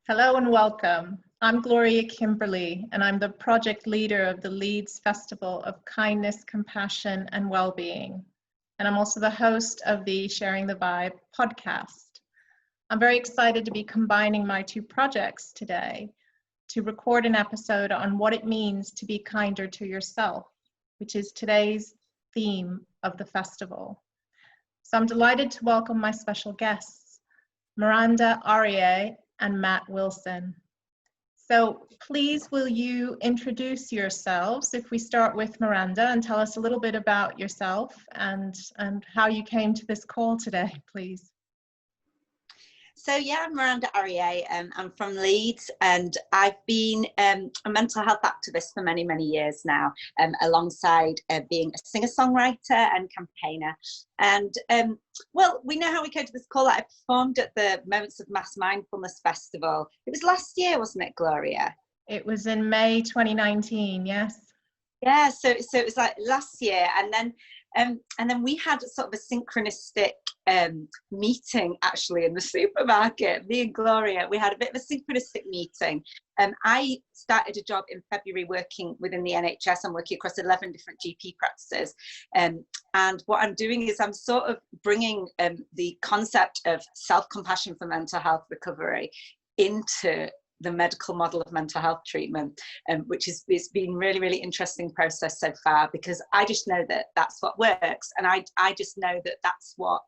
Hello and welcome. I'm Gloria Kimberly, and I'm the project leader of the Leeds Festival of Kindness, Compassion and Wellbeing. And I'm also the host of the Sharing the Vibe podcast. I'm very excited to be combining my two projects today to record an episode on what it means to be kinder to yourself, which is today's theme of the festival. So I'm delighted to welcome my special guests, Miranda, Arieh, and Matt Wilson. So please will you introduce yourselves, if we start with Miranda, and tell us a little bit about yourself and how you came to this call today, please. So yeah, I'm Miranda Arieh. I'm from Leeds, and I've been a mental health activist for many, many years now, alongside being a singer-songwriter and campaigner. And well, we know how we came to this call. I performed at the Moments of Mass Mindfulness Festival. It was last year, wasn't it, Gloria? It was in May 2019, yes. Yeah, so it was like last year, and then we had sort of a synchronistic meeting actually in the supermarket. Me and Gloria, we had a bit of a synchronistic meeting. I started a job in February working within the NHS. I'm working across 11 different GP practices. And what I'm doing is I'm sort of bringing the concept of self-compassion for mental health recovery into the medical model of mental health treatment, which is, it's been really, really interesting process so far, because I just know that that's what works. And I just know that that's what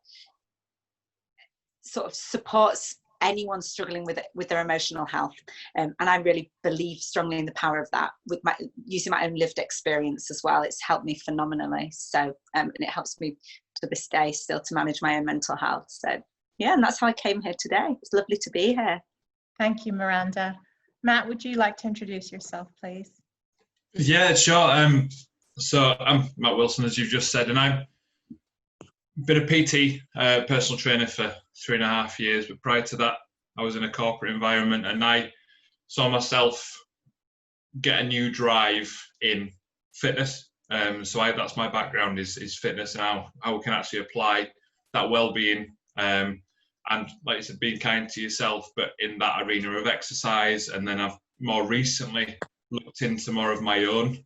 sort of supports anyone struggling with their emotional health. And I really believe strongly in the power of that, with using my own lived experience as well. It's helped me phenomenally. So, and it helps me to this day still to manage my own mental health. So yeah, and that's how I came here today. It's lovely to be here. Thank you, Miranda. Matt, would you like to introduce yourself, please? Yeah, sure. So I'm Matt Wilson, as you've just said, and I've been a PT, personal trainer for 3.5 years, but prior to that, I was in a corporate environment, and I saw myself get a new drive in fitness. So that's my background is fitness, and how we can actually apply that well-being. And like you said, being kind to yourself, but in that arena of exercise. And then I've more recently looked into more of my own,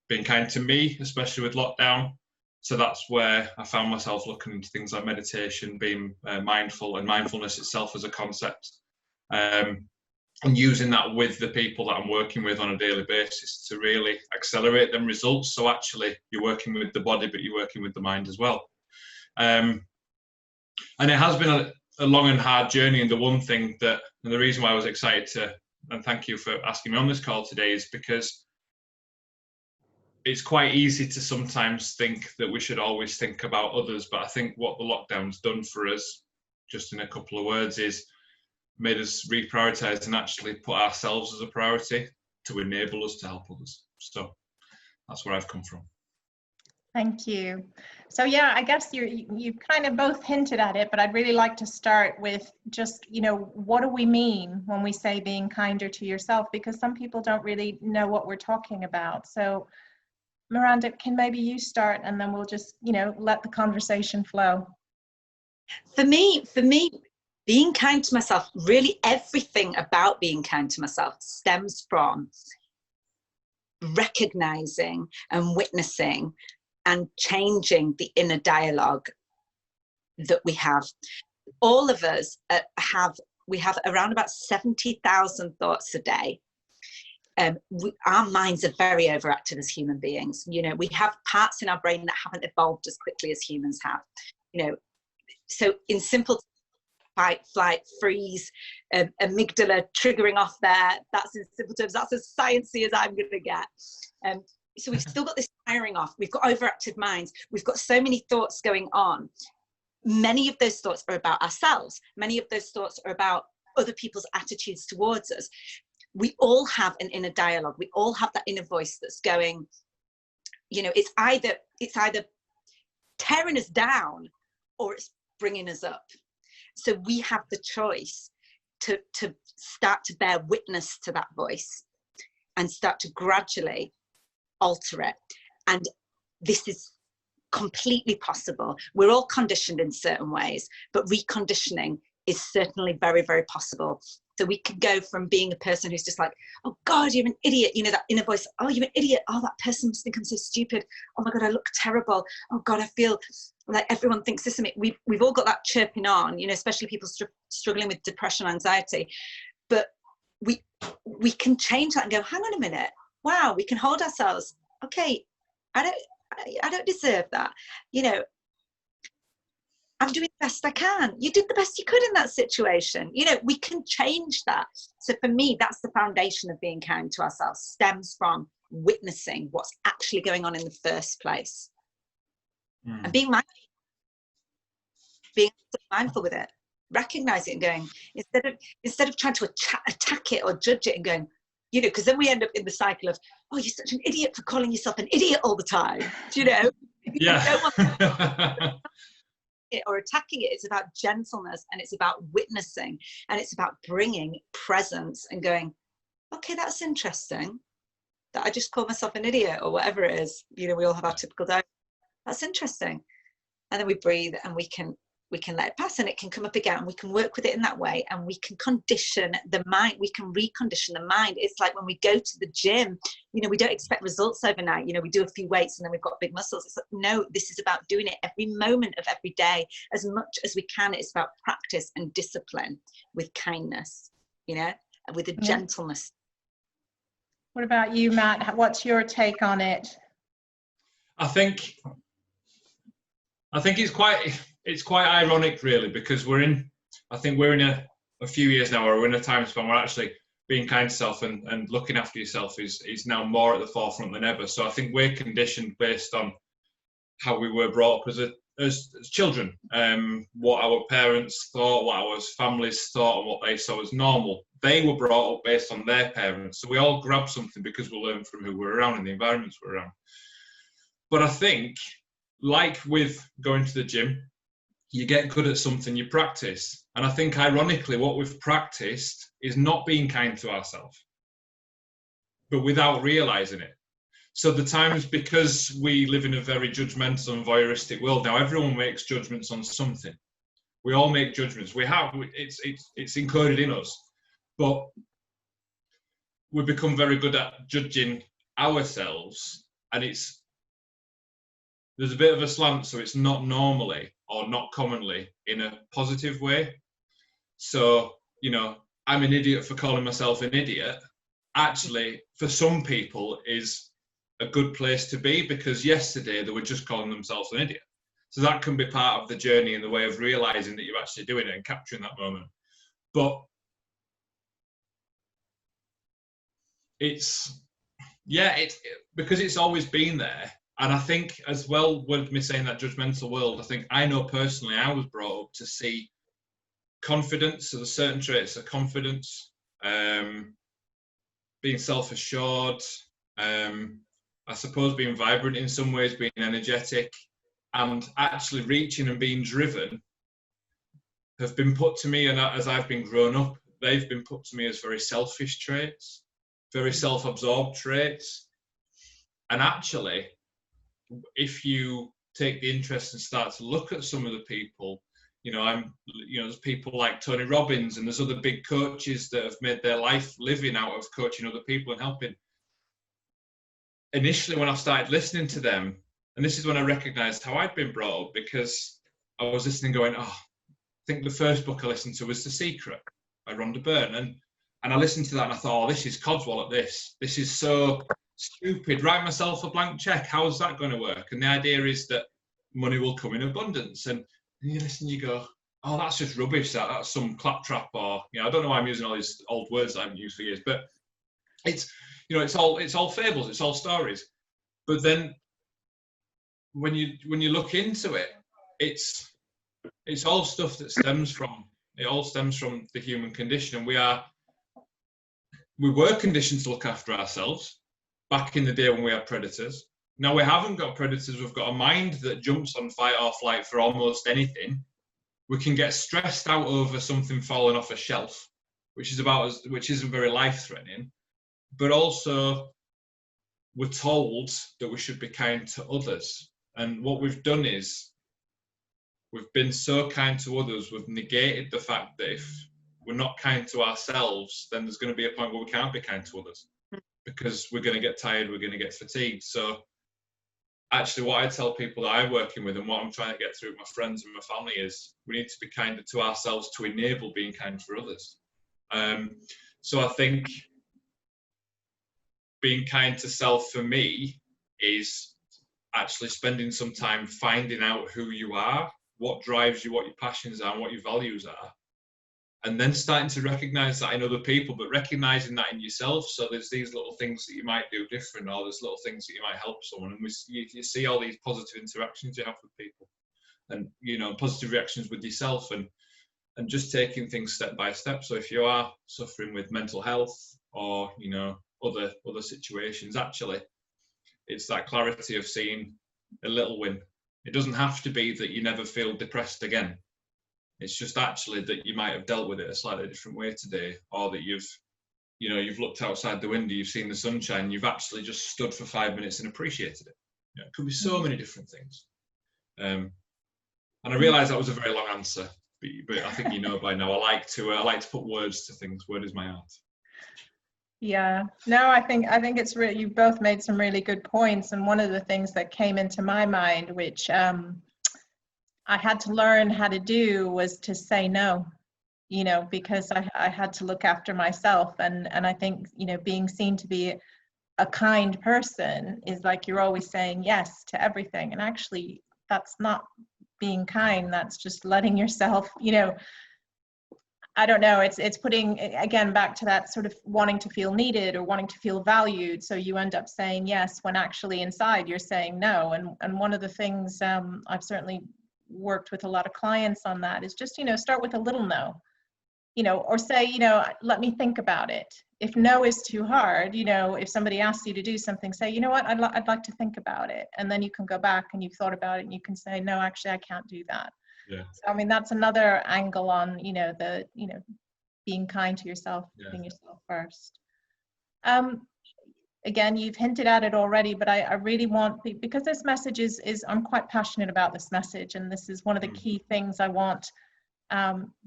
being kind to me, especially with lockdown. So that's where I found myself looking into things like meditation, being mindful, and mindfulness itself as a concept. And using that with the people that I'm working with on a daily basis to really accelerate them results. So actually you're working with the body, but you're working with the mind as well. And it has been a long and hard journey. And the one thing that, and the reason why I was excited to, and thank you for asking me on this call today, is because it's quite easy to sometimes think that we should always think about others. But I think what the lockdown's done for us, just in a couple of words, is made us reprioritize and actually put ourselves as a priority to enable us to help others. So that's where I've come from. Thank you. So yeah, I guess you've kind of both hinted at it, but I'd really like to start with just, what do we mean when we say being kinder to yourself? Because some people don't really know what we're talking about. So Miranda, can maybe you start, and then we'll just, let the conversation flow. For me, being kind to myself, really everything about being kind to myself stems from recognizing and witnessing and changing the inner dialogue that we have. All of us have around about 70,000 thoughts a day. Our minds are very overactive as human beings. We have parts in our brain that haven't evolved as quickly as humans have. So in simple fight, flight, freeze, amygdala triggering off there, that's in simple terms, that's as sciencey as I'm going to get. So we've still got this firing off. We've got overactive minds. We've got so many thoughts going on. Many of those thoughts are about ourselves. Many of those thoughts are about other people's attitudes towards us. We all have an inner dialogue. We all have that inner voice that's going, it's either tearing us down or it's bringing us up. So we have the choice to start to bear witness to that voice and start to gradually alter it. And this is completely possible. We're all conditioned in certain ways, but reconditioning is certainly very, very possible. So we can go from being a person who's just like, oh God, you're an idiot. You know, that inner voice, oh, you're an idiot. Oh, that person must think I'm so stupid. Oh my God, I look terrible. Oh God, I feel like everyone thinks this of me. We've all got that chirping on, you know, especially people struggling with depression, anxiety. But we can change that and go, hang on a minute. Wow, we can hold ourselves. Okay, I don't deserve that. You know, I'm doing the best I can. You did the best you could in that situation. You know, we can change that. So for me, that's the foundation of being kind to ourselves, stems from witnessing what's actually going on in the first place. And being mindful with it, recognize it and going, instead of trying to attack it or judge it and going, you know, because then we end up in the cycle of, oh, you're such an idiot for calling yourself an idiot all the time. Do you know? Yeah. It or attacking it. It's about gentleness, and it's about witnessing, and it's about bringing presence and going, okay, that's interesting that I just call myself an idiot or whatever it is. You know, we all have our typical day. That's interesting. And then we breathe and we can let it pass, and it can come up again, and we can work with it in that way, and we can condition the mind. We can recondition the mind. It's like when we go to the gym, you know, we don't expect results overnight. You know, we do a few weights and then we've got big muscles. It's like, no, this is about doing it every moment of every day as much as we can. It's about practice and discipline with kindness, you know, and with a gentleness. What about you, Matt? What's your take on it? I think it's quite ironic, really, because we're in a few years now, or we're in a time span where actually being kind to self and looking after yourself is now more at the forefront than ever. So I think we're conditioned based on how we were brought up as children, what our parents thought, what our families thought, and what they saw as normal. They were brought up based on their parents. So we all grab something because we learn from who we're around and the environments we're around. But I think, like with going to the gym, you get good at something, you practice. And I think, ironically, what we've practiced is not being kind to ourselves, but without realizing it. So the times, because we live in a very judgmental and voyeuristic world now, everyone makes judgments on something. We all make judgments. It's encoded in us. But we become very good at judging ourselves, and there's a bit of a slant, so it's not normally or not commonly in a positive way. So, you know, I'm an idiot for calling myself an idiot. Actually, for some people, is a good place to be, because yesterday they were just calling themselves an idiot. So that can be part of the journey in the way of realizing that you're actually doing it and capturing that moment. But because it's always been there. And I think, as well, with me saying that judgmental world, I think I know personally I was brought up to see confidence, so there's certain traits of confidence, being self-assured, I suppose being vibrant in some ways, being energetic, and actually reaching and being driven have been put to me, and as I've been grown up, they've been put to me as very selfish traits, very self-absorbed traits. And actually, if you take the interest and start to look at some of the people, there's people like Tony Robbins, and there's other big coaches that have made their life living out of coaching other people and helping. Initially, when I started listening to them, and this is when I recognized how I'd been brought up, because I was listening going, I think the first book I listened to was The Secret by Rhonda Byrne. And I listened to that and I thought, this is codswallop, this is so stupid. Write myself a blank check. How is that going to work? And the idea is that money will come in abundance. And you listen, you go, that's just rubbish. That's some claptrap, or I don't know why I'm using all these old words that I haven't used for years, but it's all fables, it's all stories. But then when you look into it, it's all stuff that stems from the human condition. And we were conditioned to look after ourselves back in the day when we had predators. Now we haven't got predators, we've got a mind that jumps on fight or flight for almost anything. We can get stressed out over something falling off a shelf, which isn't very life-threatening, but also we're told that we should be kind to others. And what we've done is we've been so kind to others, we've negated the fact that if we're not kind to ourselves, then there's going to be a point where we can't be kind to others, because we're going to get tired, we're going to get fatigued. So actually what I tell people that I'm working with and what I'm trying to get through with my friends and my family is we need to be kinder to ourselves to enable being kind for others. So I think being kind to self for me is actually spending some time finding out who you are, what drives you, what your passions are, and what your values are. And then starting to recognize that in other people, but recognizing that in yourself. So there's these little things that you might do different, or there's little things that you might help someone. And you see all these positive interactions you have with people, and, you know, positive reactions with yourself, and just taking things step by step. So if you are suffering with mental health or, you know, other situations, actually, it's that clarity of seeing a little win. It doesn't have to be that you never feel depressed again. It's just actually that you might have dealt with it a slightly different way today, or that you've looked outside the window, you've seen the sunshine, you've actually just stood for 5 minutes and appreciated it. You know, it could be so many different things. And I realise that was a very long answer, but I think you know by now. I like to put words to things. Word is my art. Yeah, no, I think it's really, you both made some really good points. And one of the things that came into my mind, which I had to learn how to do, was to say no, you know, because I had to look after myself. And I think, you know, being seen to be a kind person is like you're always saying yes to everything. And actually, that's not being kind. That's just letting yourself, you know, I don't know, it's putting, again, back to that sort of wanting to feel needed or wanting to feel valued. So you end up saying yes when actually inside you're saying no. And one of the things I've certainly worked with a lot of clients on that is just, you know, start with a little no, you know, or say, you know, let me think about it. If no is too hard, you know, if somebody asks you to do something, say, you know what, I'd like to think about it. And then you can go back and you've thought about it and you can say, no, actually, I can't do that. Yeah. So, I mean, that's another angle on, you know, being kind to yourself, putting yourself first. Again, you've hinted at it already, but I really want, because this message is I'm quite passionate about this message, and this is one of the key things I want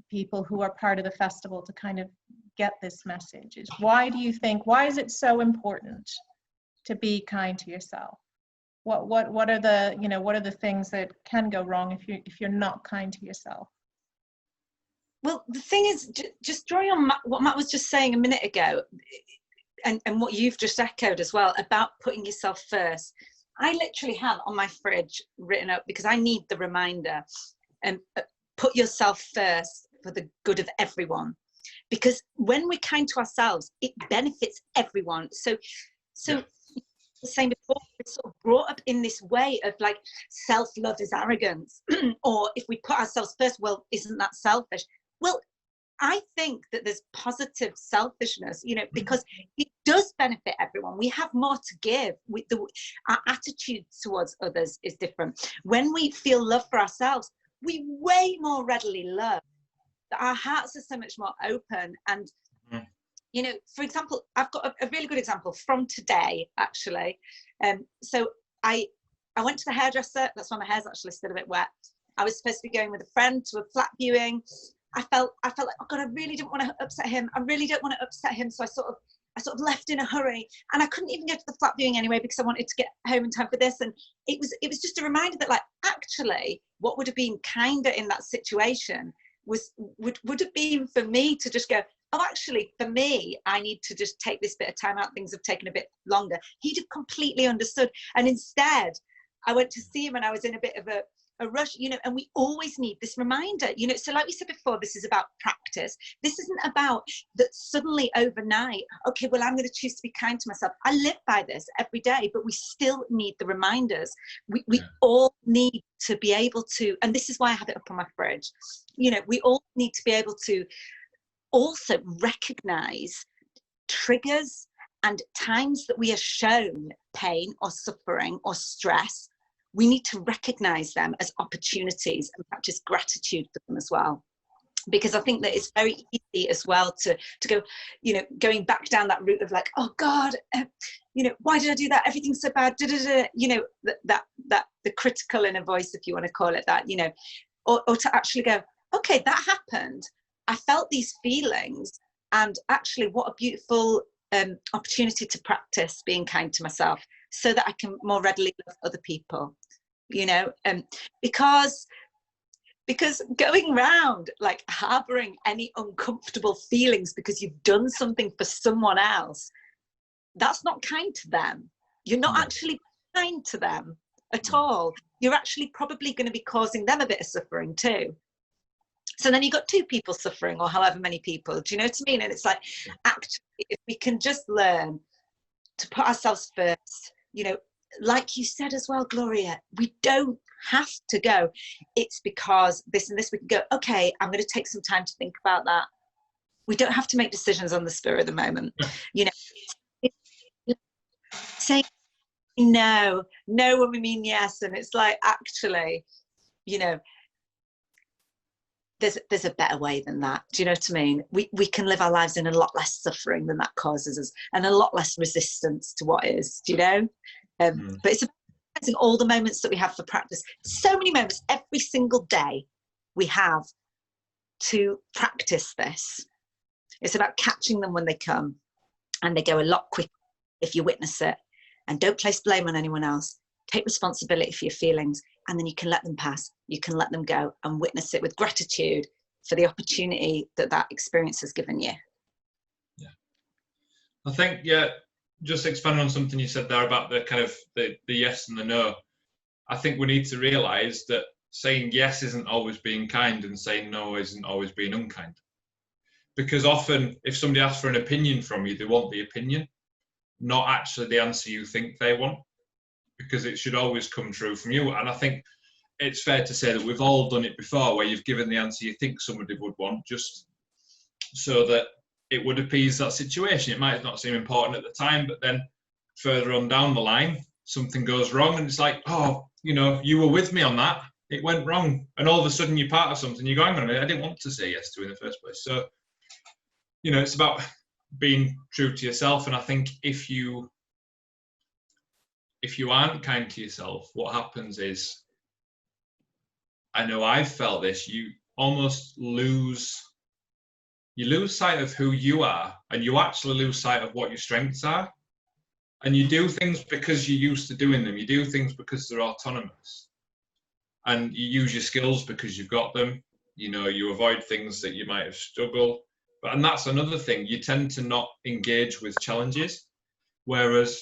people who are part of the festival to kind of get this message, is why is it so important to be kind to yourself? What are the, you know, what are the things that can go wrong if you're not kind to yourself? Well, the thing is, just drawing on what Matt was just saying a minute ago, and what you've just echoed as well about putting yourself first. I literally have on my fridge written up, because I need the reminder, and put yourself first for the good of everyone. Because when we're kind to ourselves, it benefits everyone. So the same before, we're sort of brought up in this way of like self-love is arrogance, or if we put ourselves first, well, isn't that selfish? Well, I think that there's positive selfishness, you know, because it does benefit everyone. We have more to give. Our attitude towards others is different. When we feel love for ourselves, we way more readily love. Our hearts are so much more open. And, you know, for example, I've got a really good example from today, actually. So I went to the hairdresser. That's why my hair's actually still a bit wet. I was supposed to be going with a friend to a flat viewing. I felt like, oh God, I really didn't want to upset him. So I sort of left in a hurry, and I couldn't even go to the flat viewing anyway, because I wanted to get home in time for this. And it was just a reminder that, like, actually what would have been kinder in that situation would have been for me to just go, oh, actually, for me, I need to just take this bit of time out. Things have taken a bit longer. He'd have completely understood. And instead, I went to see him, and I was in a bit of a rush, you know, and we always need this reminder, you know. So like we said before, this is about practice. This isn't about that suddenly overnight, okay, well, I'm going to choose to be kind to myself. I live by this every day, but we still need the reminders. We all need to be able to, and this is why I have it up on my fridge, you know, we all need to be able to also recognize triggers and times that we are shown pain or suffering or stress. We need to recognize them as opportunities and practice gratitude for them as well. Because I think that it's very easy as well to go, you know, going back down that route of like, oh God, you know, why did I do that? Everything's so bad, you know, that the critical inner voice, if you want to call it that, you know, or to actually go, okay, that happened, I felt these feelings, and actually what a beautiful opportunity to practice being kind to myself so that I can more readily love other people, you know, because going round like harboring any uncomfortable feelings because you've done something for someone else, that's not kind to them. You're not actually kind to them at all. You're actually probably going to be causing them a bit of suffering too. So then you've got two people suffering, or however many people. Do you know what I mean? And it's like, actually, if we can just learn to put ourselves first, you know, like you said as well, Gloria, we don't have to go, it's because this and this. We can go, okay, I'm going to take some time to think about that. We don't have to make decisions on the spur of the moment. You know, saying no when we mean yes. And it's like, actually, you know, there's a better way than that. Do you know what I mean? We can live our lives in a lot less suffering than that causes us, and a lot less resistance to what is, do you know? But it's amazing, all the moments that we have for practice. So many moments every single day we have to practice this. It's about catching them when they come, and they go a lot quicker if you witness it. And don't place blame on anyone else. Take responsibility for your feelings, and then you can let them pass. You can let them go and witness it with gratitude for the opportunity that that experience has given you. Yeah, I think, yeah, just expanding on something you said there about the kind of the yes and the no. I think we need to realise that saying yes isn't always being kind, and saying no isn't always being unkind. Because often, if somebody asks for an opinion from you, they want the opinion, not actually the answer you think they want, because it should always come true from you. And I think it's fair to say that we've all done it before, where you've given the answer you think somebody would want, just so that it would appease that situation. It might not seem important at the time, but then further on down the line, something goes wrong, and it's like, oh, you know, you were with me on that, it went wrong, and all of a sudden you're part of something. You go, hang on a minute, I didn't want to say yes to in the first place. So, you know, it's about being true to yourself. And I think if you aren't kind to yourself, what happens is, I know I've felt this, you almost lose sight of who you are, and you actually lose sight of what your strengths are. And you do things because you're used to doing them. You do things because they're autonomous. And you use your skills because you've got them. You know, you avoid things that you might have struggled. And that's another thing. You tend to not engage with challenges. Whereas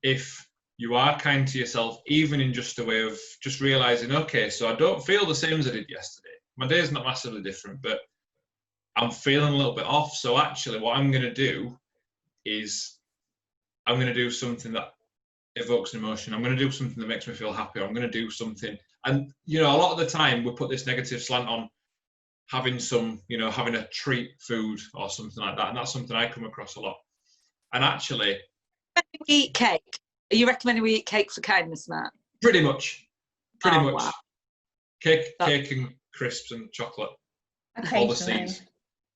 if you are kind to yourself, even in just a way of just realizing, okay, so I don't feel the same as I did yesterday. My day's not massively different, but I'm feeling a little bit off. So actually what I'm going to do is I'm going to do something that evokes an emotion. I'm going to do something that makes me feel happy. I'm going to do something. And, you know, a lot of the time we put this negative slant on having some, you know, having a treat food or something like that. And that's something I come across a lot. And actually, we eat cake. Are you recommending we eat cake for kindness, Matt? Pretty much. Wow. Cake and crisps and chocolate. All the C's.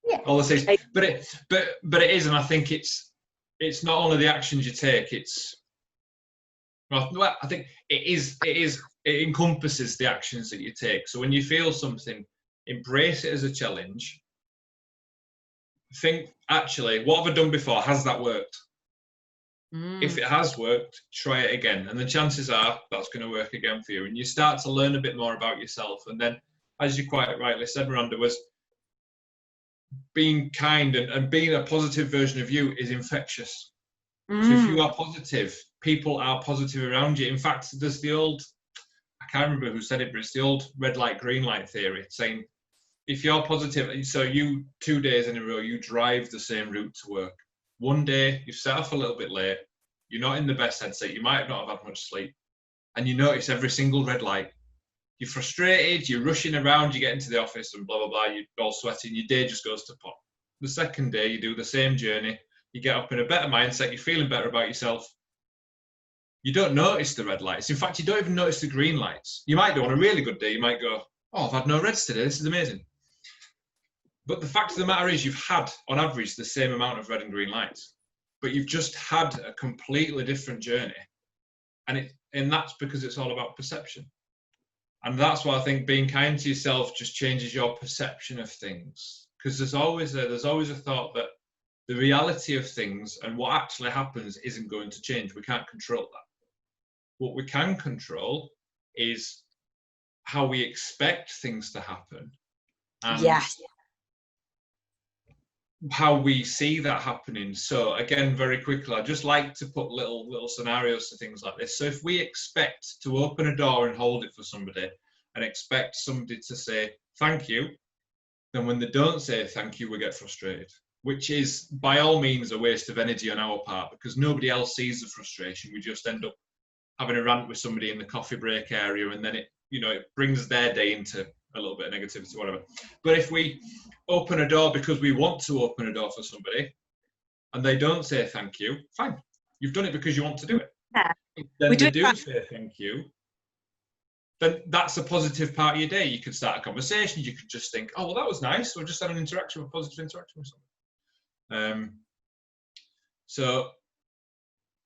Yeah. All the C's. But it is, and I think it's not only the actions you take, well, I think it encompasses the actions that you take. So when you feel something, embrace it as a challenge. Think, actually, what have I done before? Has that worked? If it has worked, try it again. And the chances are that's going to work again for you. And you start to learn a bit more about yourself. And then, as you quite rightly said, Miranda, was being kind and being a positive version of you is infectious. So if you are positive, people are positive around you. In fact, there's the old, I can't remember who said it, but it's the old red light, green light theory, saying if you're positive, so you 2 days in a row, you drive the same route to work. One day you set off a little bit late, you're not in the best headset, you might not have had much sleep, and you notice every single red light. You're frustrated, you're rushing around, you get into the office and blah, blah, blah, you're all sweaty, and your day just goes to pot. The second day, you do the same journey, you get up in a better mindset, you're feeling better about yourself. You don't notice the red lights. In fact, you don't even notice the green lights. You might do on a really good day, you might go, oh, I've had no reds today, this is amazing. But the fact of the matter is you've had, on average, the same amount of red and green lights, but you've just had a completely different journey. And that's because it's all about perception. And that's why I think being kind to yourself just changes your perception of things. Because there's always a thought that the reality of things and what actually happens isn't going to change. We can't control that. What we can control is how we expect things to happen. And yes. how we see that happening. So again, very quickly, I just like to put little scenarios to things like this. So if we expect to open a door and hold it for somebody and expect somebody to say thank you, then when they don't say thank you, we get frustrated, which is by all means a waste of energy on our part, because nobody else sees the frustration. We just end up having a rant with somebody in the coffee break area, and then it brings their day into a little bit of negativity, whatever. But if we open a door because we want to open a door for somebody and they don't say thank you, fine. You've done it because you want to do it. Yeah. Then they do say thank you, then that's a positive part of your day. You could start a conversation. You could just think, oh, well, that was nice. Or just had an interaction, a positive interaction with someone. So,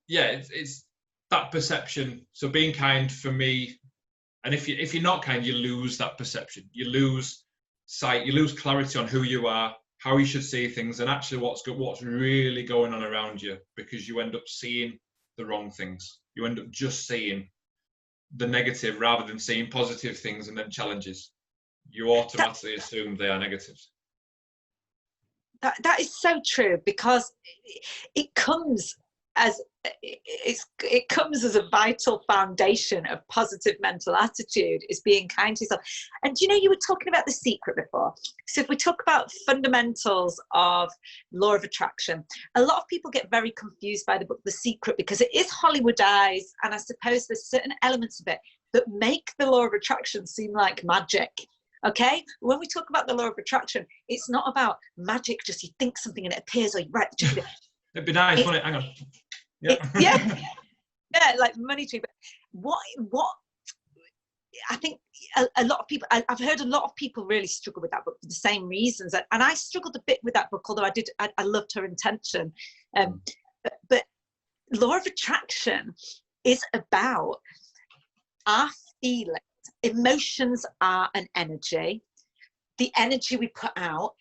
yeah, it's that perception. So being kind for me, and if you're not kind, you lose that perception. You lose sight. You lose clarity on who you are, how you should see things, and actually what's really going on around you, because you end up seeing the wrong things. You end up just seeing the negative rather than seeing positive things and then challenges. You automatically assume they are negatives. That is so true, because it comes as a vital foundation of positive mental attitude, is being kind to yourself. And you were talking about The Secret before. So if we talk about fundamentals of law of attraction, a lot of people get very confused by the book The Secret, because it is Hollywoodized, and I suppose there's certain elements of it that make the law of attraction seem like magic. Okay, when we talk about the law of attraction, it's not about magic, just you think something and it appears, or you write. It'd be nice, wouldn't it? Hang on. Yeah. Yeah, like money tree. But what I think a lot of people, I've heard a lot of people really struggle with that book for the same reasons, and I struggled a bit with that book, although I loved her intention. But law of attraction is about our feelings. Emotions are an energy. The energy we put out,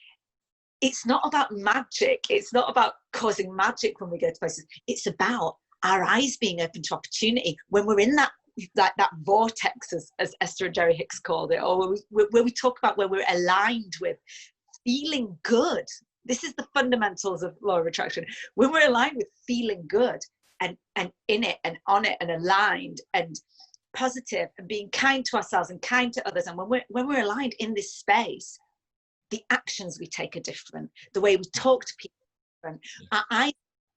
it's not about magic. It's not about causing magic when we go to places. It's about our eyes being open to opportunity when we're in that vortex, as Esther and Jerry Hicks called it, or where we talk about where we're aligned with feeling good. This is the fundamentals of law of attraction. When we're aligned with feeling good and in it and on it and aligned and positive and being kind to ourselves and kind to others, and when we're aligned in this space, the actions we take are different. The way we talk to people are different. Our eyes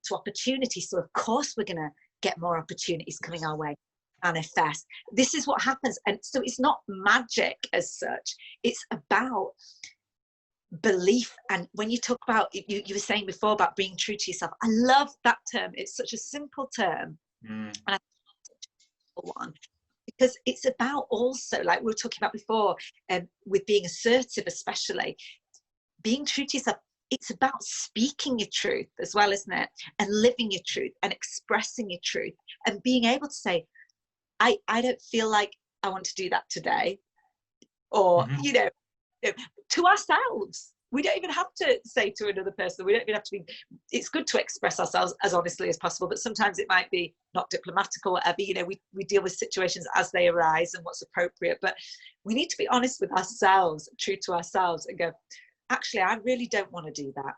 to opportunity. So of course we're going to get more opportunities coming our way. Manifest. This is what happens. And so it's not magic as such. It's about belief. And when you talk about, you were saying before about being true to yourself. I love that term. It's such a simple term. And I think it's a simple one. Because it's about also, like we were talking about before, with being assertive, especially being true to yourself. It's about speaking your truth as well, isn't it? And living your truth and expressing your truth and being able to say, I don't feel like I want to do that today. Or, to ourselves. We don't even have to say to another person, we don't even have to be, it's good to express ourselves as honestly as possible, but sometimes it might be not diplomatic or whatever. We deal with situations as they arise and what's appropriate, but we need to be honest with ourselves, true to ourselves, and go, actually, I really don't want to do that.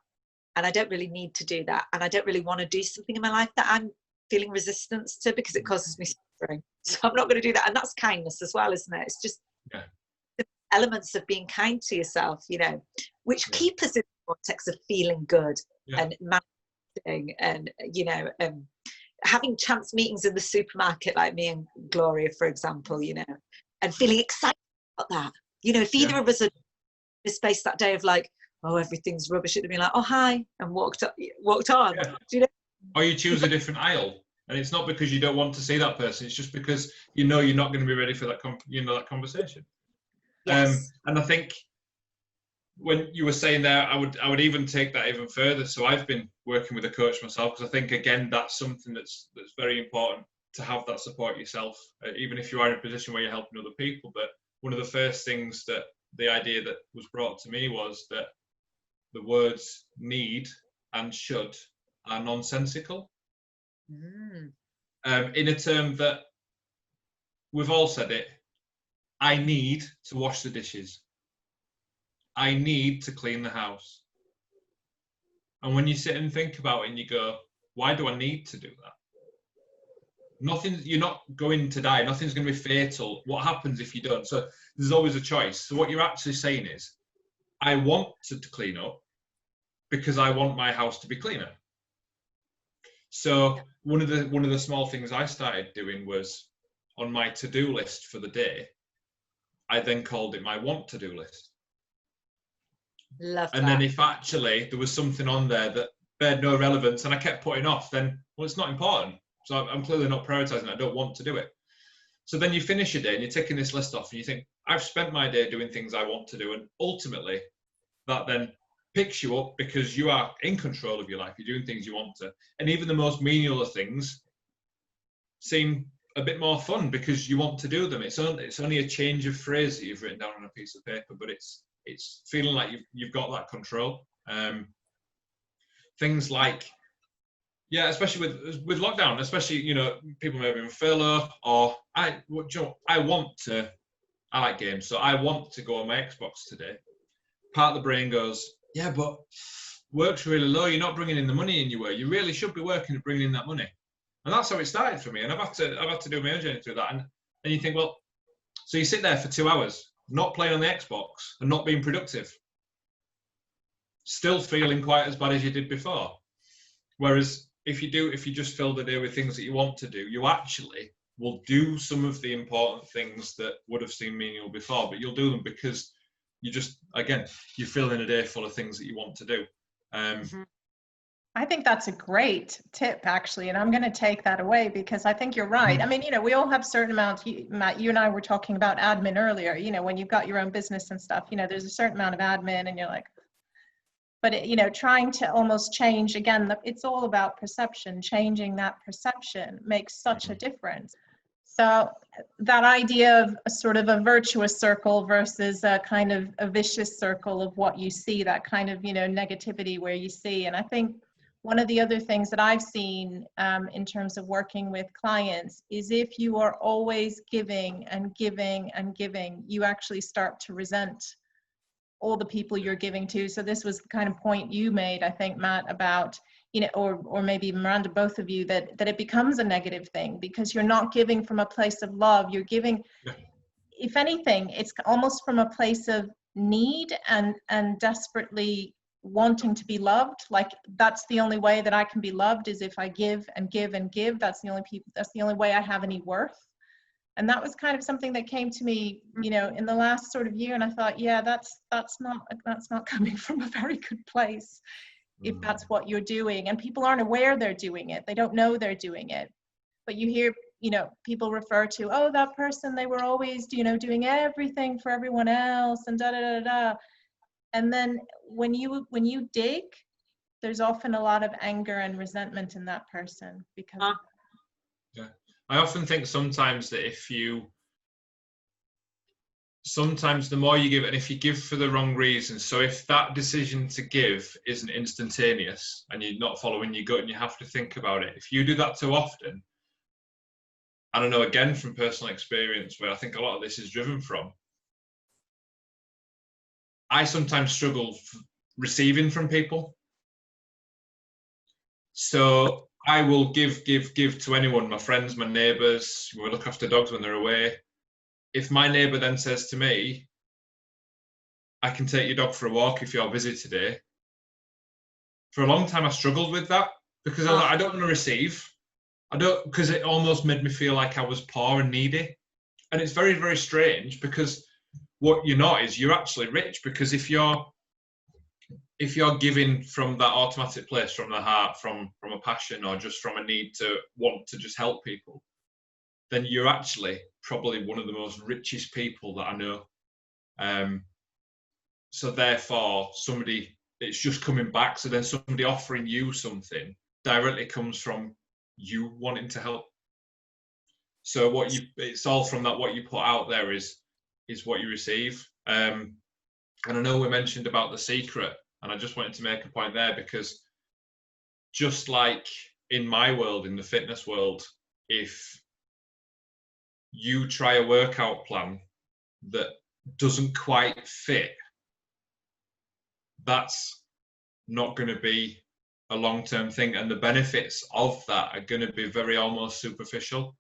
And I don't really need to do that. And I don't really want to do something in my life that I'm feeling resistance to because it causes me suffering. So I'm not going to do that. And that's kindness as well, isn't it? It's just the elements of being kind to yourself, which keep us in the vortex of feeling good and managing and, having chance meetings in the supermarket, like me and Gloria, for example, and feeling excited about that. If either of us are in a space that day of like, oh, everything's rubbish, it'd be like, oh, hi, and walked on. Yeah. Or you choose a different aisle, and it's not because you don't want to see that person, it's just because you're not going to be ready for that that conversation. Yes. And I think when you were saying there, I would even take that even further. So I've been working with a coach myself, because I think, again, that's something that's very important, to have that support yourself, even if you are in a position where you're helping other people. But one of the first things that the idea that was brought to me was that the words need and should are nonsensical. In a term that we've all said it, I need to wash the dishes. I need to clean the house. And when you sit and think about it and you go, why do I need to do that? You're not going to die. Nothing's going to be fatal. What happens if you don't? So there's always a choice. So what you're actually saying is, I want to clean up because I want my house to be cleaner. So one of the small things I started doing was on my to-do list for the day, I then called it my want to-do list. Love that. And then if actually there was something on there that bear no relevance and I kept putting off, then, well, it's not important. So I'm clearly not prioritizing. I don't want to do it. So then you finish your day and you're ticking this list off and you think, I've spent my day doing things I want to do. And ultimately that then picks you up because you are in control of your life. You're doing things you want to. And even the most menial of things seem a bit more fun because you want to do them. It's only a change of phrase that you've written down on a piece of paper, but it's feeling like you've got that control. Things like, yeah, especially with lockdown, especially, you know, people may be in furlough, or I like games, so I want to go on my Xbox today. Part of the brain goes, yeah, but work's really low. You're not bringing in the money in you were. You really should be working at bringing in that money. And that's how it started for me. And I've had to do my own journey through that. And you think, well, so you sit there for 2 hours, not playing on the Xbox and not being productive, still feeling quite as bad as you did before. Whereas if you just fill the day with things that you want to do, you actually will do some of the important things that would have seemed menial before, but you'll do them because you're filling a day full of things that you want to do. I think that's a great tip, actually, and I'm going to take that away because I think you're right. I mean, you know, we all have certain amounts. Matt, you and I were talking about admin earlier. You know, when you've got your own business and stuff, you know, there's a certain amount of admin, and you're like, but you know, trying to almost change again. It's all about perception. Changing that perception makes such a difference. So that idea of a sort of a virtuous circle versus a kind of a vicious circle of what you see, that kind of, you know, negativity where you see. And I think one of the other things that I've seen in terms of working with clients is if you are always giving and giving and giving, you actually start to resent all the people you're giving to. So this was the kind of point you made, I think, Matt, about, you know, or maybe Miranda, both of you, that it becomes a negative thing because you're not giving from a place of love. You're giving, if anything, it's almost from a place of need and desperately wanting to be loved. Like, that's the only way that I can be loved, is if I give and give and give. That's the only way I have any worth. And that was kind of something that came to me, you know, in the last sort of year. And I thought, yeah, that's not coming from a very good place if that's what you're doing. And people aren't aware they're doing it. They don't know they're doing it. But you hear, you know, people refer to, oh, that person, they were always, you know, doing everything for everyone else and da da da da. And then when you dig, there's often a lot of anger and resentment in that person because of that. Yeah. I often think sometimes that sometimes the more you give, and if you give for the wrong reasons, so if that decision to give isn't instantaneous and you're not following your gut and you have to think about it, if you do that too often, I don't know, again, from personal experience, where I think a lot of this is driven from, I sometimes struggle receiving from people. So I will give to anyone, my friends, my neighbours. We look after dogs when they're away. If my neighbour then says to me, I can take your dog for a walk if you're busy today. For a long time, I struggled with that because I was like, I don't want to receive. Because it almost made me feel like I was poor and needy. And it's very, very strange because what you're not is you're actually rich, because if you're giving from that automatic place, from the heart, from a passion, or just from a need to want to just help people, then you're actually probably one of the most richest people that I know. So therefore, it's just coming back. So then somebody offering you something directly comes from you wanting to help. So it's all from that, what you put out there is is what you receive. And I know we mentioned about The Secret, and I just wanted to make a point there, because just like in my world, in the fitness world, if you try a workout plan that doesn't quite fit, that's not going to be a long-term thing, and the benefits of that are going to be very almost superficial.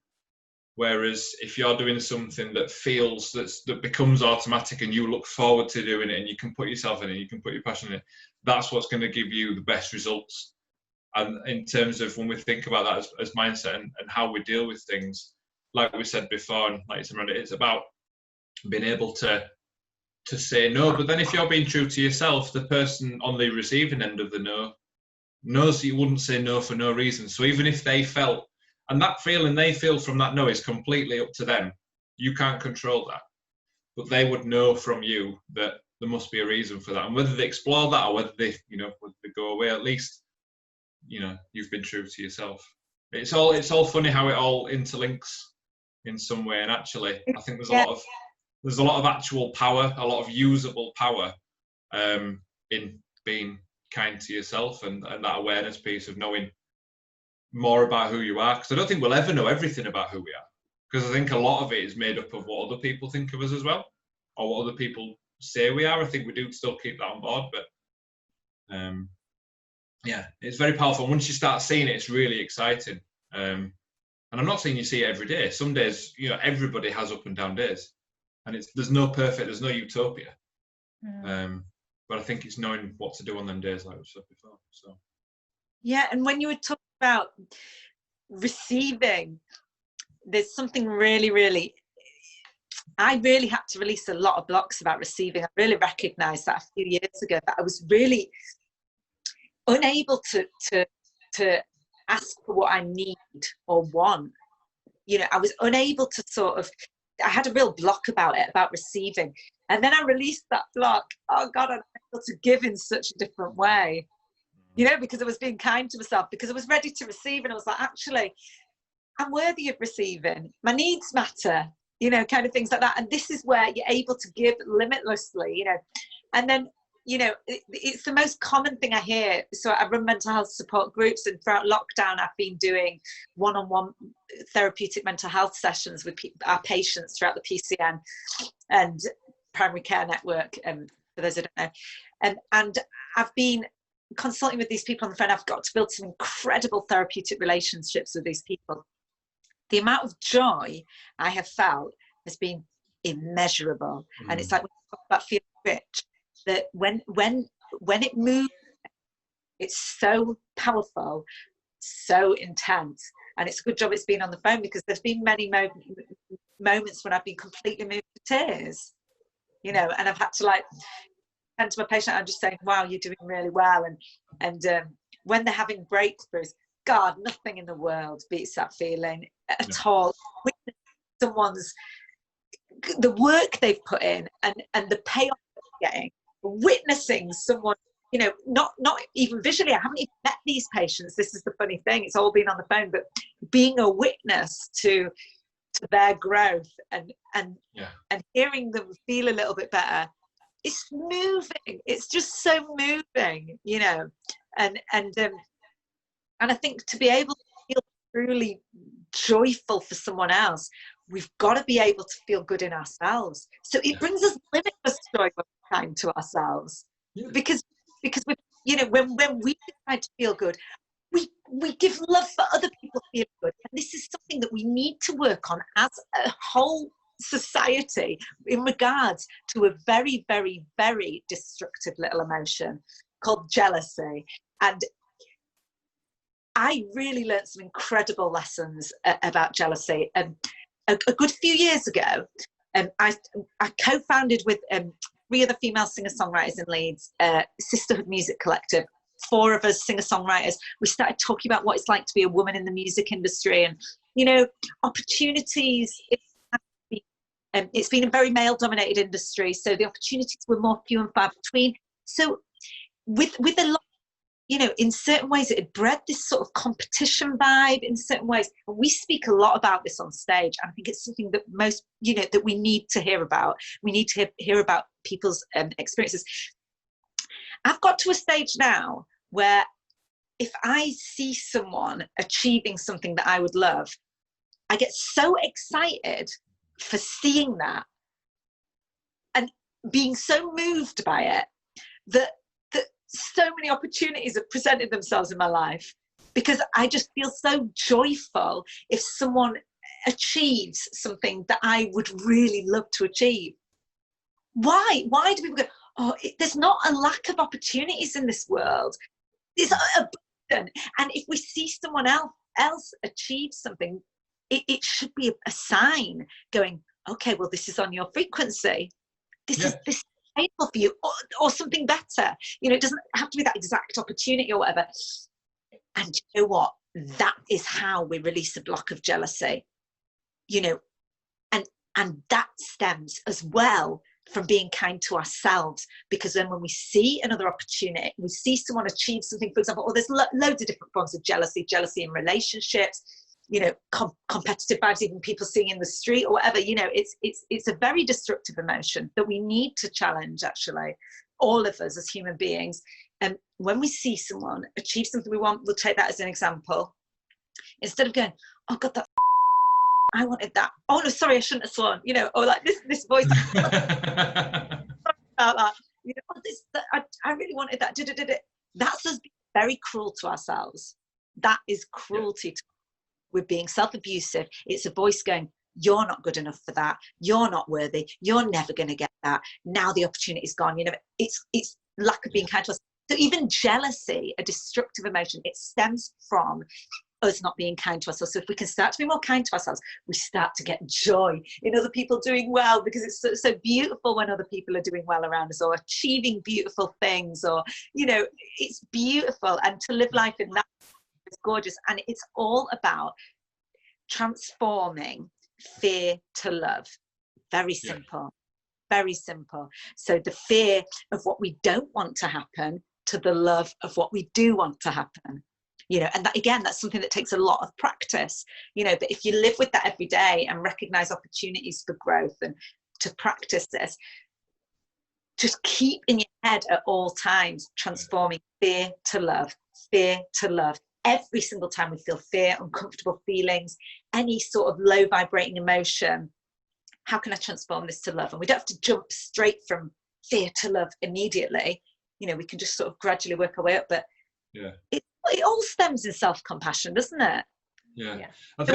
Whereas if you're doing something that feels, that becomes automatic, and you look forward to doing it, and you can put yourself in it, you can put your passion in it, that's what's going to give you the best results. And in terms of when we think about that as mindset and how we deal with things, like we said before, and like you said, Miranda, it's about being able to say no. But then if you're being true to yourself, the person on the receiving end of the no knows that you wouldn't say no for no reason. So even if they felt, and that feeling they feel from that no is completely up to them, you can't control that, but they would know from you that there must be a reason for that. And whether they explore that or whether they, whether they go away, at least, you've been true to yourself. It's all funny how it all interlinks in some way. And actually, I think there's a lot of actual power, a lot of usable power in being kind to yourself, and that awareness piece of knowing more about who you are. Because I don't think we'll ever know everything about who we are, because I think a lot of it is made up of what other people think of us as well, or what other people say we are. I think we do still keep that on board, but yeah, it's very powerful. Once you start seeing it, it's really exciting. And I'm not saying you see it every day. Some days, everybody has up and down days, and there's no utopia. But I think it's knowing what to do on them days, like we said before. So yeah, and when you were talking about receiving, there's something really, I really had to release a lot of blocks about receiving. I really recognized that a few years ago, that I was really unable to ask for what I need or want. I was unable to I had a real block about receiving. And then I released that block. Oh God, I'm able to give in such a different way, because I was being kind to myself, because I was ready to receive. And I was like, actually, I'm worthy of receiving. My needs matter, kind of things like that. And this is where you're able to give limitlessly, and then, it's the most common thing I hear. So I run mental health support groups, and throughout lockdown, I've been doing one-on-one therapeutic mental health sessions with our patients throughout the PCN and primary care network, for those who don't know. And I've been consulting with these people on the phone. I've got to build some incredible therapeutic relationships with these people. The amount of joy I have felt has been immeasurable. And it's like when you talk about feeling rich, that when it moves, it's so powerful, so intense. And it's a good job it's been on the phone, because there's been many moments when I've been completely moved to tears, and I've had to turn to my patient. I'm just saying, wow, you're doing really well. And when they're having breakthroughs, God, nothing in the world beats that feeling at all. Someone's, the work they've put in and the payoff they're getting, witnessing someone, not even visually. I haven't even met these patients. This is the funny thing. It's all been on the phone, but being a witness to their growth and hearing them feel a little bit better, it's moving. It's just so moving, and I think to be able to feel truly joyful for someone else, we've got to be able to feel good in ourselves. So it brings us limitless joy when we're kind to ourselves, because we, when we decide to feel good, we give love for other people to feel good. And this is something that we need to work on as a whole society in regards to a very, very, very destructive little emotion called jealousy. And I really learned some incredible lessons about jealousy. A good few years ago, I co-founded with 3 other female singer-songwriters in Leeds, Sisterhood Music Collective. 4 of us singer-songwriters. We started talking about what it's like to be a woman in the music industry, and opportunities. It's been a very male-dominated industry, so the opportunities were more few and far between. So with a lot, you know, in certain ways it had bred this sort of competition vibe in certain ways. And we speak a lot about this on stage. And I think it's something that most, you know, that we need to hear about. We need to hear about people's experiences. I've got to a stage now where if I see someone achieving something that I would love, I get so excited for seeing that and being so moved by it that so many opportunities have presented themselves in my life, because I just feel so joyful if someone achieves something that I would really love to achieve. Why do people go, oh, there's not a lack of opportunities in this world. There's abundant. And if we see someone else achieve something, it should be a sign going, okay, well, this is on your frequency. This is for you, or something better. You know, it doesn't have to be that exact opportunity or whatever. And you know what? That is how we release a block of jealousy. You know, and that stems as well from being kind to ourselves, because then when we see another opportunity, we see someone achieve something, for example, or there's loads of different forms of jealousy in relationships, you know, competitive vibes, even people seeing in the street or whatever. You know, it's a very destructive emotion that we need to challenge, actually, all of us as human beings. And when we see someone achieve something we want, we'll take that as an example. Instead of going, oh God, that I wanted that. Oh no, sorry, I shouldn't have sworn. You know, or like this voice. Sorry about that. You know, I really wanted that. That's us being very cruel to ourselves. That is cruelty. We're being self-abusive. It's a voice going, you're not good enough for that. You're not worthy. You're never going to get that. Now the opportunity's gone. You know, it's lack of being kind to us. So even jealousy, a destructive emotion, it stems from us not being kind to ourselves. So if we can start to be more kind to ourselves, we start to get joy in other people doing well, because it's so beautiful when other people are doing well around us or achieving beautiful things, or, you know, it's beautiful. And to live life in that is gorgeous. And it's all about transforming fear to love. Very simple. Very simple. So the fear of what we don't want to happen to the love of what we do want to happen. You know, and that, again, that's something that takes a lot of practice, you know, but if you live with that every day and recognize opportunities for growth and to practice this, just keep in your head at all times, transforming fear to love, fear to love. Every single time we feel fear, uncomfortable feelings, any sort of low vibrating emotion, how can I transform this to love? And we don't have to jump straight from fear to love immediately. You know, we can just sort of gradually work our way up, but it all stems in self-compassion, doesn't it? Yeah. I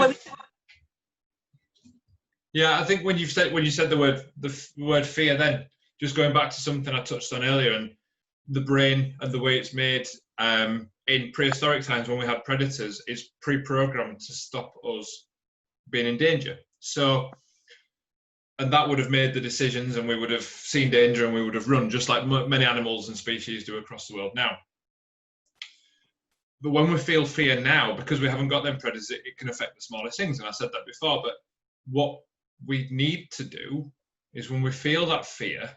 think when you said the word fear, then just going back to something I touched on earlier, and the brain and the way it's made in prehistoric times when we had predators, is pre-programmed to stop us being in danger. So, and that would have made the decisions, and we would have seen danger and we would have run, just like many animals and species do across the world now. But when we feel fear now, because we haven't got them predators, it can affect the smallest things. And I said that before, but what we need to do is when we feel that fear,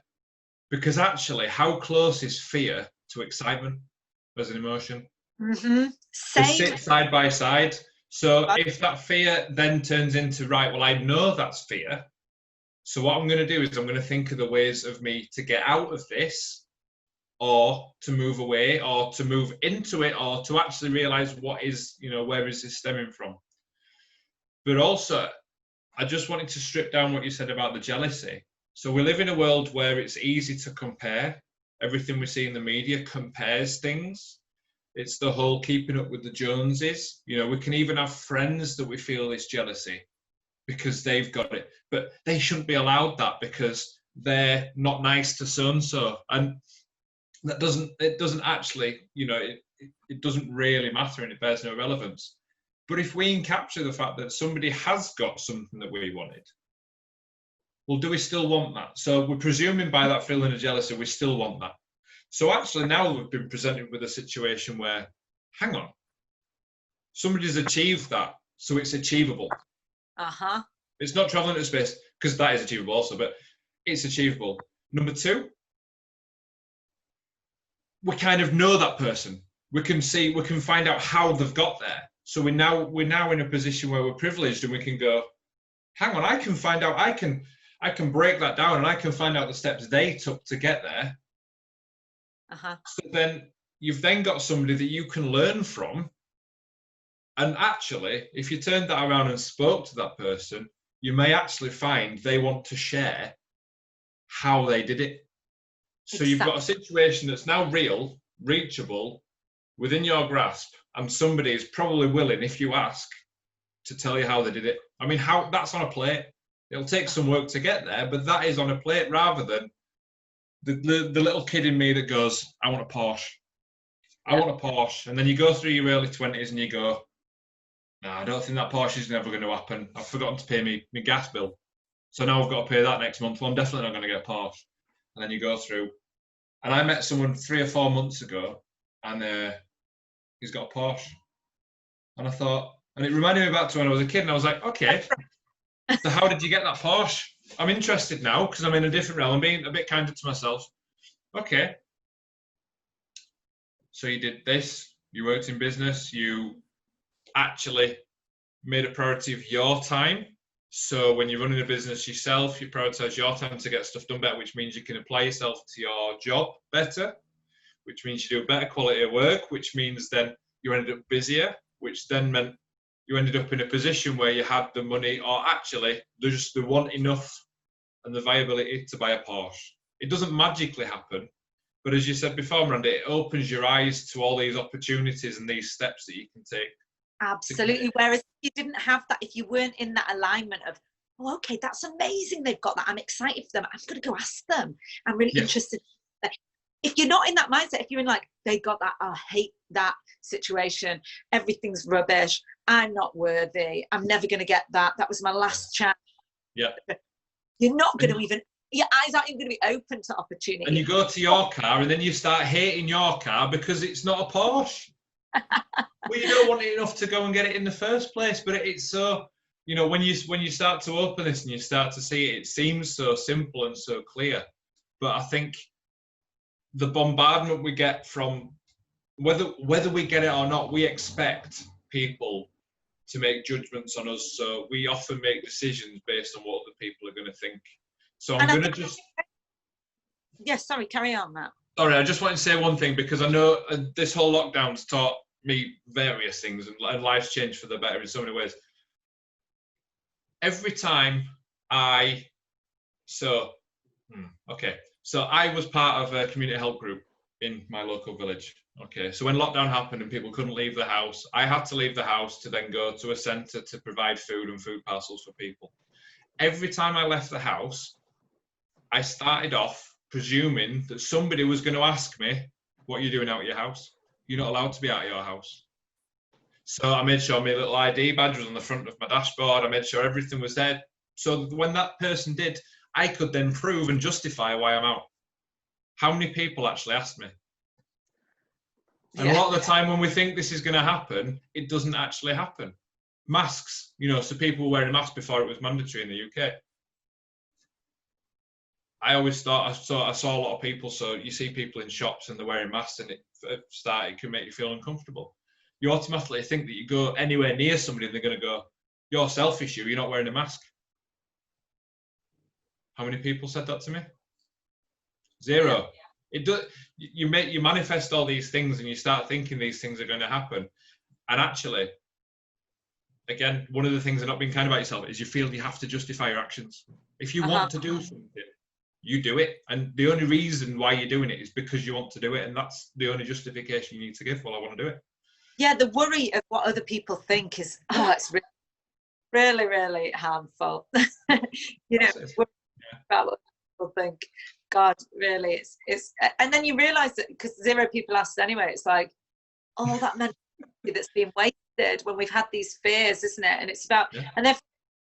because actually, how close is fear to excitement as an emotion? They sit side by side. So if that fear then turns into, right, well, I know that's fear. So what I'm going to do is I'm going to think of the ways of me to get out of this, or to move away, or to move into it, or to actually realize what is, you know, where is this stemming from. But also, I just wanted to strip down what you said about the jealousy. So we live in a world where it's easy to compare. Everything we see in the media compares things. It's the whole keeping up with the Joneses. You know, we can even have friends that we feel is jealousy because they've got it, but they shouldn't be allowed that because they're not nice to so-and-so. And that doesn't actually, you know, it doesn't really matter, and it bears no relevance. But if we capture the fact that somebody has got something that we wanted, well, do we still want that? So we're presuming by that feeling of jealousy, we still want that. So actually now we've been presented with a situation where, hang on, somebody's achieved that, so it's achievable. It's not traveling to space, because that is achievable also, but it's achievable. Number two, we kind of know that person. we can find out how they've got there. So we're now in a position where we're privileged, and we can go, hang on, I can find out, I can break that down, and I can find out the steps they took to get there. So then you've then got somebody that you can learn from. And actually, if you turned that around and spoke to that person, you may actually find they want to share how they did it. So you've got a situation that's now real, reachable, within your grasp, and somebody is probably willing, if you ask, to tell you how they did it. I mean, how that's on a plate. It'll take some work to get there, but that is on a plate, rather than the little kid in me that goes, I want a Porsche. I want a Porsche. And then you go through your early 20s and you go, no, I don't think that Porsche is never going to happen. I've forgotten to pay my gas bill. So now I've got to pay that next month. Well, I'm definitely not going to get a Porsche. And then you go through. And I met someone 3 or 4 months ago, and he's got a Porsche. And I thought, and it reminded me back to when I was a kid, and I was like, okay, so how did you get that Porsche? I'm interested now, because I'm in a different realm. I'm being a bit kinder to myself. Okay. So you did this, you worked in business, you actually made a priority of your time. So when you're running a business yourself, you prioritize your time to get stuff done better, which means you can apply yourself to your job better, which means you do a better quality of work, which means then you ended up busier, which then meant you ended up in a position where you had the money, or actually there wasn't enough and the viability to buy a Porsche. It doesn't magically happen, but as you said before, Miranda, it opens your eyes to all these opportunities and these steps that you can take. Absolutely. Whereas if you didn't have that, if you weren't in that alignment of, oh, okay, that's amazing, they've got that, I'm excited for them, I'm going to go ask them, I'm really interested. If you're not in that mindset, if you're in like, they got that, I hate that situation, everything's rubbish, I'm not worthy, I'm never going to get that, that was my last chance. Yeah. You're not going to even, your eyes aren't even going to be open to opportunity. And you go to your car and then you start hating your car because it's not a Porsche. Well, you don't want it enough to go and get it in the first place, but it's so, you know, when you start to open this and you start to see it, it seems so simple and so clear. But I think the bombardment we get from, whether we get it or not, we expect people to make judgments on us. So we often make decisions based on what other people are going to think. So I'm going to just... Yes, sorry, carry on, Matt. Sorry, I just wanted to say one thing, because I know this whole lockdown's taught me various things, and life's changed for the better in so many ways. Every time so I was part of a community help group in my local village. Okay, so when lockdown happened and people couldn't leave the house, I had to leave the house to then go to a centre to provide food and food parcels for people. Every time I left the house, I started off presuming that somebody was going to ask me, what are you doing out of your house? You're not allowed to be out of your house. So I made sure my little ID badge was on the front of my dashboard. I made sure everything was there. So when that person did, I could then prove and justify why I'm out. How many people actually asked me? And a lot of the time when we think this is going to happen, it doesn't actually happen. Masks, you know, so people were wearing masks before it was mandatory in the UK. I always thought, I saw a lot of people, so you see people in shops and they're wearing masks, and it can make you feel uncomfortable. You automatically think that you go anywhere near somebody and they're going to go, you're selfish, you're not wearing a mask. How many people said that to me? Zero. It does. You manifest all these things and you start thinking these things are going to happen. And actually, again, one of the things of not being kind about yourself is you feel you have to justify your actions. If you want to do something, you do it. And the only reason why you're doing it is because you want to do it. And that's the only justification you need to give. Well, I want to do it. Yeah, the worry of what other people think is, it's really, really harmful. You know, about what people think. God, really, it's and then you realise that because zero people asked anyway, it's like, oh, that mentality that's been wasted when we've had these fears, isn't it? And it's about, and then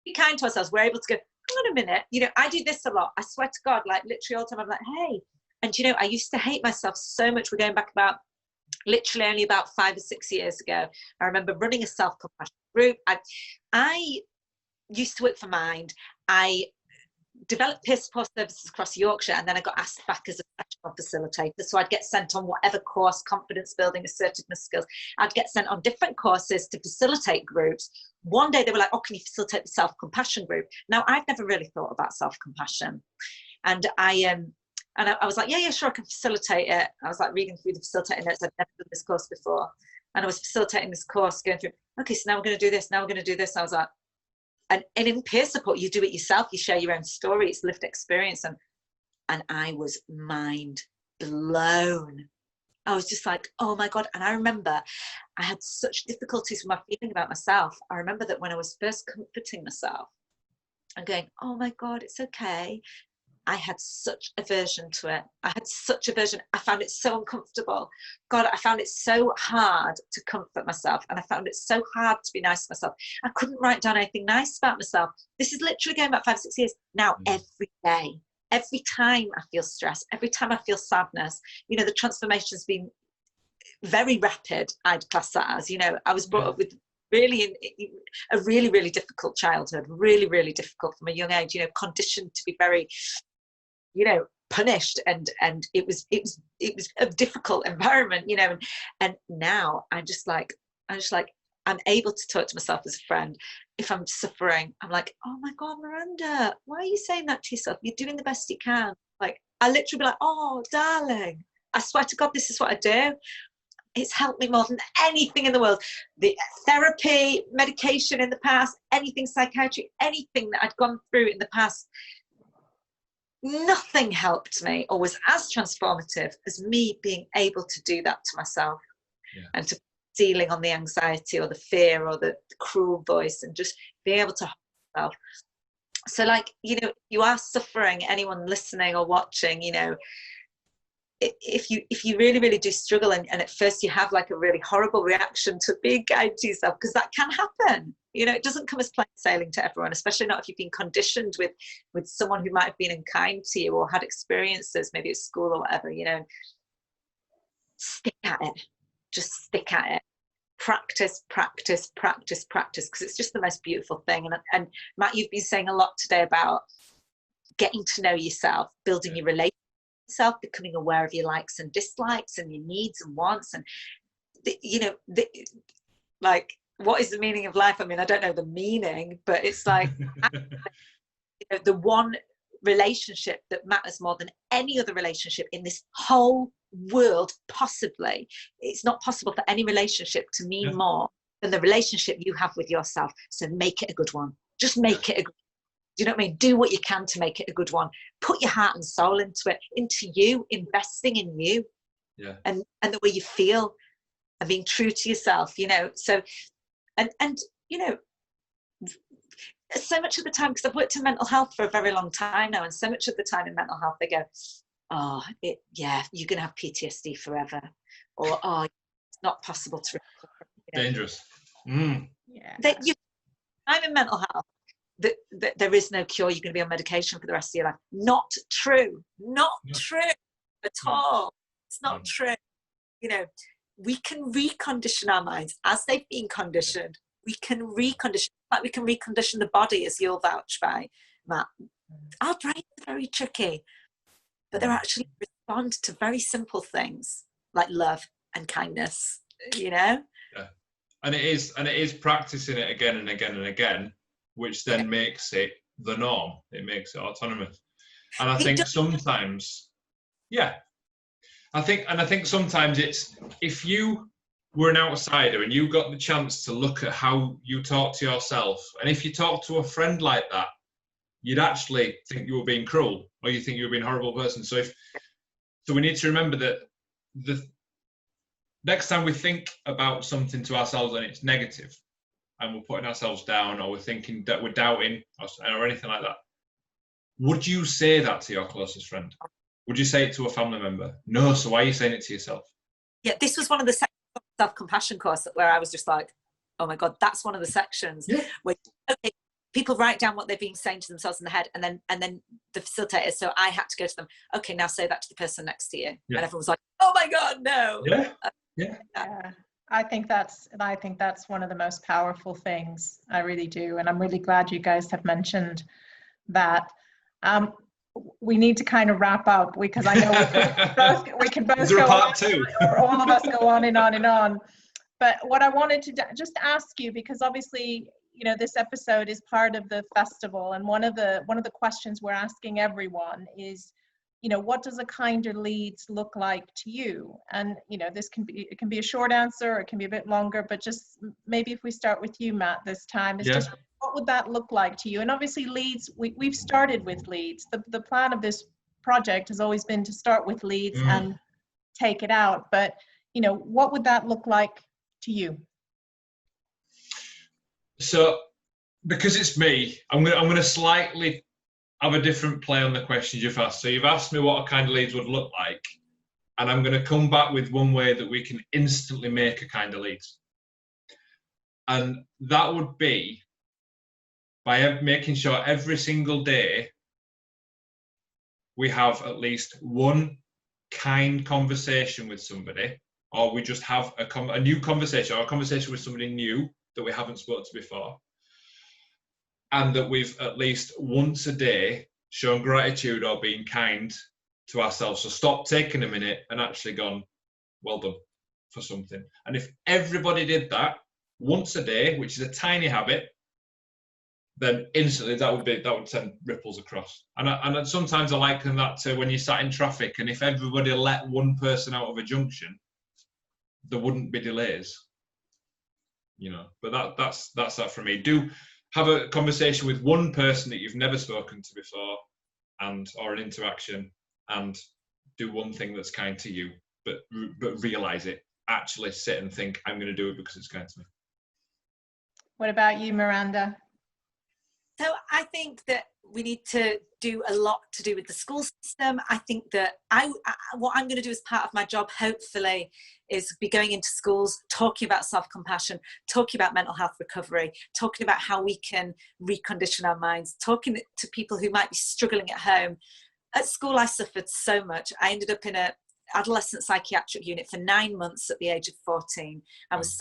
be kind to ourselves, we're able to go, hang on a minute, you know, I do this a lot. I swear to God, like literally all the time, I'm like, hey, and you know, I used to hate myself so much. We're going back about literally only about 5 or 6 years ago. I remember running a self-compassion group. I used to work for Mind. I developed peer support services across Yorkshire, and then I got asked back as a professional facilitator. So I'd get sent on whatever course, confidence building, assertiveness skills. I'd get sent on different courses to facilitate groups. One day they were like, oh, can you facilitate the self-compassion group? Now, I've never really thought about self-compassion. And I was like, yeah, sure, I can facilitate it. I was like reading through the facilitating notes. I'd never done this course before. And I was facilitating this course, going through, okay, so now we're going to do this, now we're going to do this. I was like, and in peer support, you do it yourself, you share your own story, it's lived experience. And I was mind blown. I was just like, oh my God. And I remember I had such difficulties with my feeling about myself. I remember that when I was first comforting myself and going, oh my God, it's okay. I had such aversion to it. I had such aversion. I found it so uncomfortable. God, I found it so hard to comfort myself. And I found it so hard to be nice to myself. I couldn't write down anything nice about myself. This is literally going back 5-6 years. Now, every day, every time I feel stress, every time I feel sadness, you know, the transformation's been very rapid, I'd class that as. You know, I was brought up with really a really, really difficult childhood, really, really difficult from a young age, you know, conditioned to be very, you know, punished, and it was a difficult environment, you know, and now I'm able to talk to myself as a friend. If I'm suffering, I'm like, oh my God, Miranda, why are you saying that to yourself? You're doing the best you can. Like, I literally be like, oh darling, I swear to God, this is what I do. It's helped me more than anything in the world. The therapy, medication in the past, anything, psychiatry, anything that I'd gone through in the past, nothing helped me or was as transformative as me being able to do that to myself. And to dealing on the anxiety or the fear or the cruel voice, and just being able to hold myself. So, like, you know, you are suffering, anyone listening or watching, you know, if you really, really do struggle, and at first you have like a really horrible reaction to being kind to yourself, because that can happen. You know, it doesn't come as plain sailing to everyone, especially not if you've been conditioned with someone who might have been unkind to you or had experiences, maybe at school or whatever, you know. Stick at it. Just stick at it. Practice, practice, practice, practice, because it's just the most beautiful thing. And Matt, you've been saying a lot today about getting to know yourself, building your relationship with yourself, becoming aware of your likes and dislikes and your needs and wants, and like, what is the meaning of life? I mean, I don't know the meaning, but it's like, you know, the one relationship that matters more than any other relationship in this whole world, possibly. It's not possible for any relationship to mean more than the relationship you have with yourself. So make it a good one. Just make it a good one. Do you know what I mean? Do what you can to make it a good one. Put your heart and soul into it, into you, investing in you, and the way you feel, and being true to yourself, you know. So and you know, so much of the time, because I've worked in mental health for a very long time now, and so much of the time in mental health they go, oh, you're gonna have PTSD forever, or oh, it's not possible to recover. You know? Dangerous. I'm in mental health. That there is no cure. You're going to be on medication for the rest of your life. Not true. Not true at all. It's not true. You know, we can recondition our minds as they've been conditioned. We can recondition, like we can recondition the body, as you'll vouch by, Matt. Our brains are very tricky, but they're actually respond to very simple things like love and kindness, you know? Yeah. And it is practicing it again and again and again, which then makes it the norm. It makes it autonomous. And I think sometimes, I think sometimes it's, if you were an outsider and you got the chance to look at how you talk to yourself, and if you talk to a friend like that, you'd actually think you were being cruel, or you think you were being a horrible person. So we need to remember that the next time we think about something to ourselves and it's negative, and we're putting ourselves down, or we're thinking that we're doubting, or anything like that, would you say that to your closest friend? Would you say it to a family member? No, so why are you saying it to yourself? Yeah, this was one of the sections of the self-compassion course where I was just like, oh my God, that's one of the sections where, okay, people write down what they've been saying to themselves in the head, and then the facilitator, so I had to go to them, okay, now say that to the person next to you. And everyone was like, oh my God, no. I think that's one of the most powerful things. I really do. And I'm really glad you guys have mentioned that. We need to kind of wrap up because I know we can both Is there go a part on, two? or all of us go on and on and on. But what I wanted to just ask you, because obviously, you know, this episode is part of the festival, and one of the questions we're asking everyone is, you know, what does a Kinder Leeds look like to you? And, you know, it can be a short answer, or it can be a bit longer, but just maybe if we start with you, Matt, this time, is just what would that look like to you? And obviously Leeds, we've started with Leeds. The plan of this project has always been to start with Leeds and take it out. But, you know, what would that look like to you? So, because it's me, I'm gonna slightly have a different play on the questions you've asked. So you've asked me what a Kinder Leeds would look like, and I'm going to come back with one way that we can instantly make a Kinder Leeds. And that would be by making sure every single day we have at least one kind conversation with somebody, or we just have a new conversation, or a conversation with somebody new that we haven't spoken to before. And that we've at least once a day shown gratitude or been kind to ourselves. So stop taking a minute and actually gone, well done for something. And if everybody did that once a day, which is a tiny habit, then instantly that would send ripples across. And sometimes I liken that to when you sat in traffic, and if everybody let one person out of a junction, there wouldn't be delays. You know, but that's that for me. Do have a conversation with one person that you've never spoken to before, or an interaction, and do one thing that's kind to you, but realize it. Actually sit and think, I'm going to do it because it's kind to me. What about you, Miranda? So I think that we need to do a lot to do with the school system. I think that what I'm going to do as part of my job, hopefully, is be going into schools, talking about self-compassion, talking about mental health recovery, talking about how we can recondition our minds, talking to people who might be struggling at home. At school, I suffered so much. I ended up in an adolescent psychiatric unit for 9 months at the age of 14. I was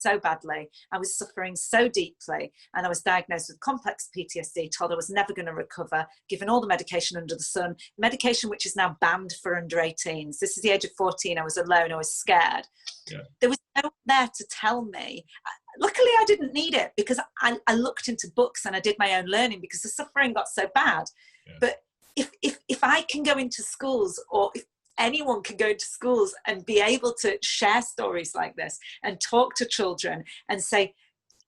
so badly. I was suffering so deeply, and I was diagnosed with complex PTSD, told I was never going to recover, given all the medication under the sun, medication which is now banned for under 18s. This is the age of 14. I was alone. I was scared. Yeah. There was no one there to tell me. Luckily, I didn't need it, because I looked into books and I did my own learning, because the suffering got so bad. Yeah. But if I can go into schools, or if anyone can go into schools and be able to share stories like this and talk to children and say,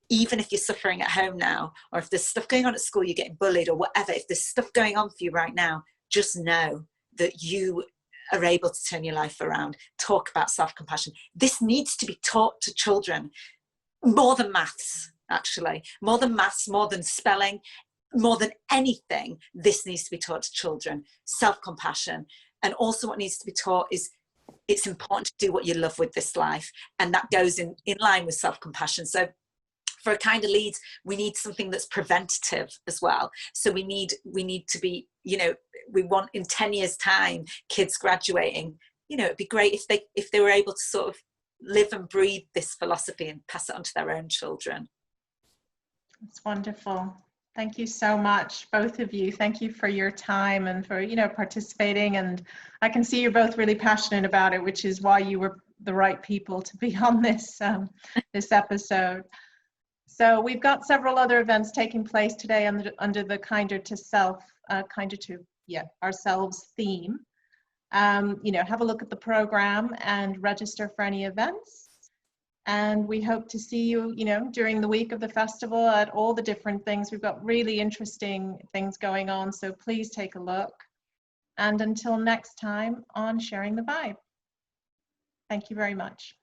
even if you're suffering at home now, or if there's stuff going on at school, you're getting bullied or whatever, if there's stuff going on for you right now, just know that you are able to turn your life around. Talk about self-compassion. This needs to be taught to children more than maths, actually. More than maths, more than spelling, more than anything. This needs to be taught to children. Self-compassion. And also what needs to be taught is it's important to do what you love with this life. And that goes in line with self-compassion. So for a Kinder Leeds, we need something that's preventative as well. So we need to be, you know, we want in 10 years time, kids graduating, you know, it'd be great if they were able to sort of live and breathe this philosophy and pass it on to their own children. That's wonderful. Thank you so much, both of you. Thank you for your time and for, you know, participating. And I can see you're both really passionate about it, which is why you were the right people to be on this this episode. So we've got several other events taking place today under the Kinder to Ourselves theme. You know, have a look at the program and register for any events. And we hope to see you, you know, during the week of the festival at all the different things. We've got really interesting things going on, so please take a look. And until next time on Sharing the Vibe. Thank you very much.